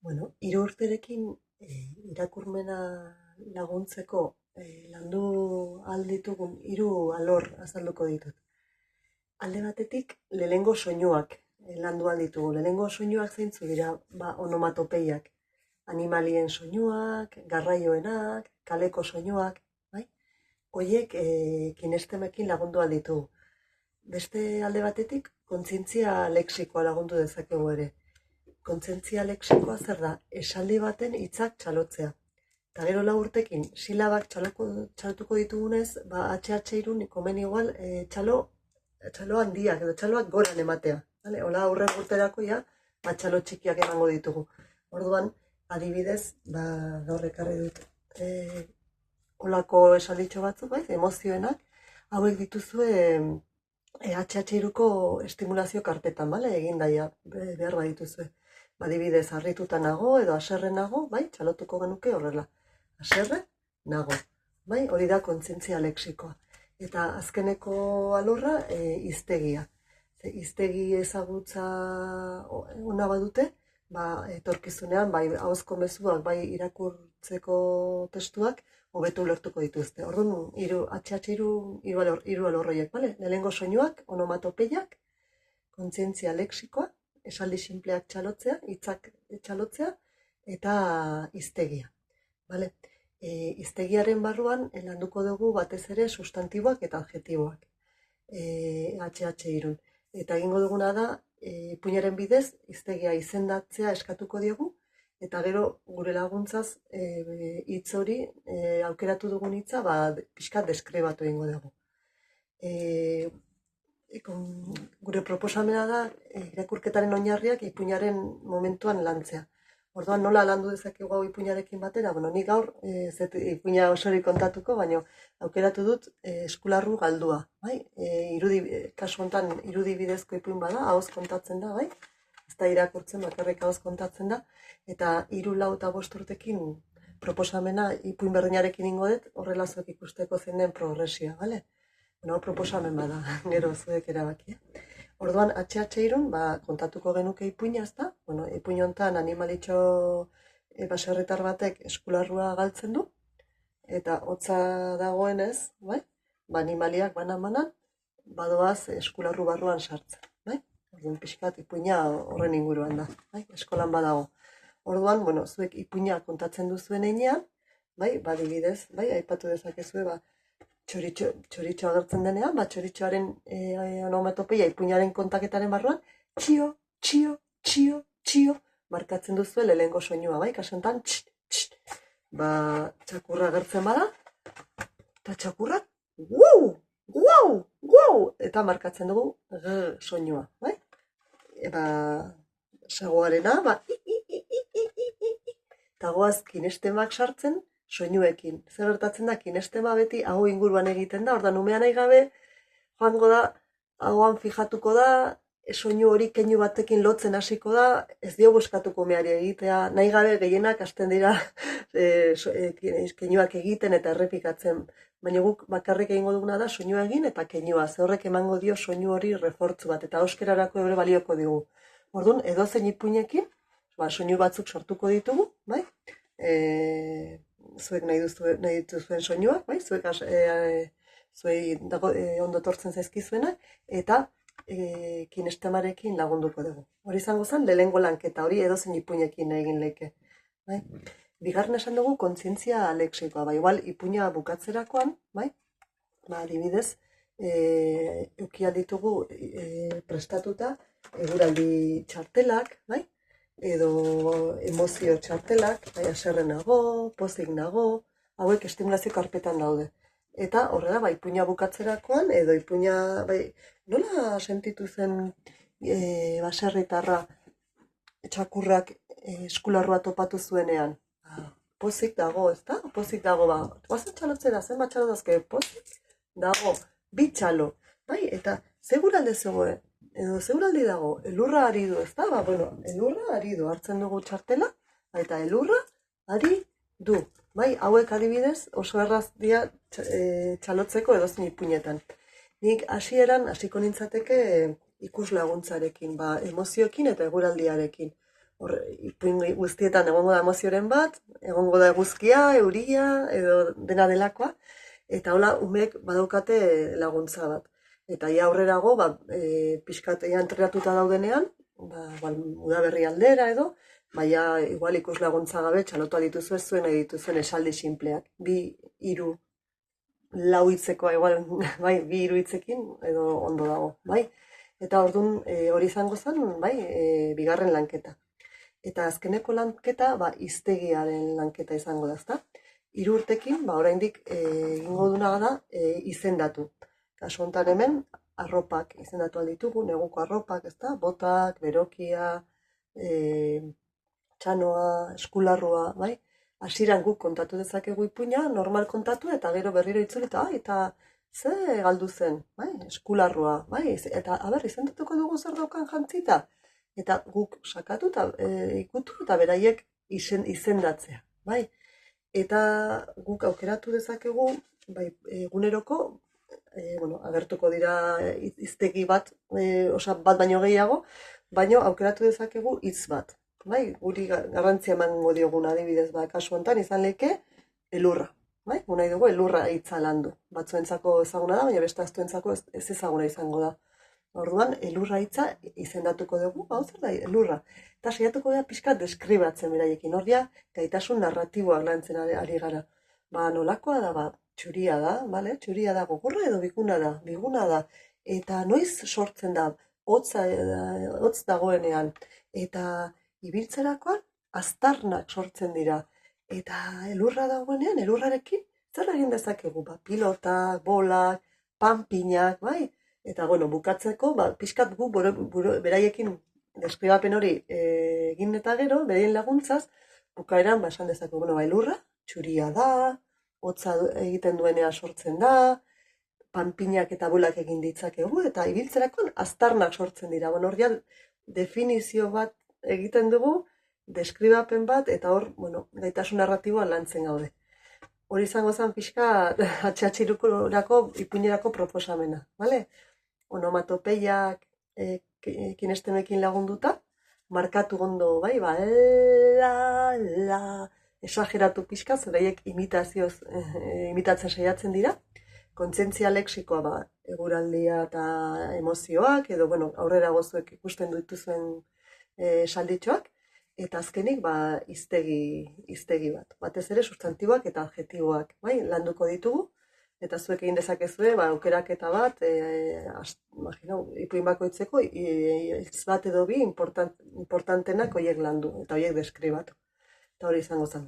Hiru urterekin irakurmena laguntzeko landu ahal ditugun hiru alor azalduko ditut. Alde batetik, lehenengo soinuak landu ahal ditugu. Lehenengo soinuak zeintzu dira, onomatopeiak. Animalien soinuak, garraioenak, kaleko soinuak, bai? Hoiek kinestemekin lagundu ahal ditugu. Beste alde batetik, kontzientzia lexikoa lagundu dezakegu ere. Kontzientzia lexikoa zer da? Esaldi baten hitzak txalotzea. Eta gero 4 urtekin silabak txalotuko ditugunez, HH-irun komen igual txalo handiak edo txaloak goran ematea. Hola aurren urterako ja, txalo txikiak emango ditugu. Orduan, adibidez, gaur ekarri dut holako esalditxo batzuk, bai, emozioenak, hauek dituzue HH-iruko estimulazio karpetan, bale, egin daia, behar badituzue. Adibidez, harrituta nago edo haserre nago, bai, txalotuko genuke horrela. Haserre nago, bai, hori da kontzientzia lexikoa. Eta azkeneko alorra hiztegia. Hiztegi ezagutza ona badute, etorkizunean, bai, ahozko mezuak, bai, irakurtzeko testuak, hobeto ulertuko dituzte. Orduan, hiru alorroiek, bale? Lehenengo soinuak, onomatopeiak, kontzientzia lexikoa, esaldi sinpleak txalotzea, hitzak txalotzea, eta hiztegia. Bale? Hiztegiaren barruan, landuko dugu batez ere sustantiboak eta adjetiboak. HH-irun. Eta egingo duguna da, ipuinaren bidez, hiztegia izendatzea eskatuko diogu, eta gero gure laguntzaz hitz hori, aukeratu dugun hitza, pixkat deskribatu egingo dugu. Gure proposamena da, irakurketaren oinarriak ipuinaren momentuan lantzea. Orduan nola landu dezakegu hau ipuinarekin batera? Ni gaur, ipuina osorik kontatuko, baina aukeratu dut eskularru galdua. Kasu honetan irudi bidezko ipuin bada, ahoz kontatzen da, bai? Ez da irakurtzen, bakarrik ahoz kontatzen da. Eta 3, 4 eta 5 urtekin proposamena ipuin berdinarekin ingo dut, horrela zuek ikusteko zein den progresioa, bale? Proposamen bada, gero zuek erabaki. Orduan, HH-irun, kontatuko genuke ipuina, ez da? Ipuin honetan animalitxo baserritar batek eskularrua galtzen du, eta hotza dagoenez, bai? Animaliak banan, badoaz eskularru barruan sartzen, bai? Orduan, pixkat ipuina horren inguruan da, bai? Eskolan badago. Orduan, zuek ipuina kontatzen duzuen einean, bai? Badibidez, bai? Aipatu dezakezue, txoritxo agertzen denean, txoritxoaren onomatopeia ipuinaren kontaketaren barruan, txio, markatzen duzue lehenengo soinua, bai? Kasentan, txakurra agertzen bada, eta txakurrak, guau, eta markatzen dugu soinua, bai? Sagoarena, eta goaz kinestemak sartzen, soinuekin. Zer gertatzen da, kinestema beti aho inguruan egiten da, ordan umean nahi gabe, joango da, ahoan fijatuko da, soinu hori keinu batekin lotzen hasiko da, ez diogu eskatuko umeari egitea, nahi gabe gehienak hasten dira keinuak egiten eta errepikatzen. Baina guk bakarrik egingo duguna da soinua egin eta keinua, ze horrek emango dio soinu hori refortzu bat, eta euskerarako ere balioko digu. Orduan, edozein ipuinekin, soinu batzuk sortuko ditugu, bai? Zuek nahi dituzuen soinuak, bai? Zuei ondo tortzen zaizkizuenak, eta kinestemarekin lagunduko dugu. Hori izango zen, lehenengo lanketa, hori edozein ipuinekin egin leke. Bai? Bigarren esan dugu kontzientzia lexikoa, igual ipuina bukatzerakoan, bai? Adibidez, eukia ditugu prestatuta, eguraldi txartelak, bai? Edo emozio txartelak, haserre nago, pozik nago, hauek estimulazio karpetan daude. Eta horrela, ipuina bukatzerakoan, edo ipuina, nola sentitu zen baserritarra txakurrak eskularrua topatu zuenean? Pozik dago, ez da? Pozik dago, oazen txalotzera, zen bat txalotazke, pozik dago, 2 txalo, bai? Eta seguralde zegoen, edo zeuraldi dago, elurra ari du, ez da? Elurra ari du, hartzen dugu txartela, eta elurra ari du. Bai, hauek adibidez oso erraz dira txalotzeko edozein ipuinetan. Nik hasiko nintzateke ikus laguntzarekin, emozioekin eta eguraldiarekin. ipuin guztietan egongo da emozioren bat, egongo da eguzkia, euria, edo dena delakoa, eta hola umeek badaukate laguntza bat. Eta ia aurrerago, pixkat entrenatuta daudenean, udaberri aldera edo, baina igual ikus laguntza gabe txalotua dituzu ez zuen dituzuen esaldi sinpleak. Bi, hiru, lau hitzekoa igual, bai, bi hiru hitzekin edo ondo dago, bai. Eta orduan hori izango zen, bai, bigarren lanketa. Eta azkeneko lanketa, hiztegiaren lanketa izango da, ezta? 3 urtekin, oraindik egingo duna da izendatu. Kasu honetan hemen, arropak izendatu alditugu, neguko arropak, ezta? Botak, berokia, txanoa, eskularrua, bai? Hasieran guk kontatu dezakegu ipuina, normal kontatu, eta gero berriro itzuli, eta ze galdu zen, bai? Eskularrua, bai? Eta, izendatuko dugu zer daukan jantzita? Eta guk sakatu eta ikutu eta beraiek izendatzea, bai? Eta guk aukeratu dezakegu, bai, eguneroko, agertuko dira hiztegi bat, bat baino gehiago, baino aukeratu dezakegu hitz bat, bai? Guri garrantzia emango diogun adibidez, kasu honetan izan leke elurra, bai? Gu nahi dugu elurra hitza landu. Batzuentzako ezaguna da, baina beste astuentzako ez ezaguna izango da. Orduan, elurra hitza izendatuko dugu, zer da, elurra. Eta saiatuko da pixka deskribatzen beraiekin. Horria, gaitasun narratiboak lantzen ari gara. Nolakoa da, txuria da, bale? Txuria da, gogorra edo biguna da. Eta noiz sortzen da, hotz dagoenean. Eta ibiltzerakoan, aztarnak sortzen dira. Eta elurra dagoenean, elurrarekin, zer egin dezakegu? Pilotak, bolak, panpinak, bai? Eta, bukatzeko, pixkat gu beraiekin deskribapen hori egin eta gero, beraien laguntzaz, bukaeran, esan dezakegu, elurra, txuria da, hotza egiten duenea sortzen da, panpinak eta bolak egin ditzakegu, eta ibiltzerakoan aztarnak sortzen dira. Hor definizio bat egiten dugu, deskribapen bat, eta hor, gaitasun narratiboa lantzen gaude. Hori izango zen pixka atxatxirukorako ipuinerako proposamena, bale? Onomatopeiak kinestemekin lagunduta, markatu ondo, bai, esageratu pixka, zeraiek imitatzen saiatzen dira, kontzientzia leksikoa, eguraldia eta emozioak, edo, aurrera gozuek ikusten dituzuen salditxoak, eta azkenik, hiztegi bat. Batez ere, substantiboak eta adjetiboak, bai, landuko ditugu, eta zuek egin dezakezue, aukeraketa bat, ipuin bakoitzeko, hitz bat edo bi importantenak horiek landu, eta horiek deskribatu. Eta hori izango zen.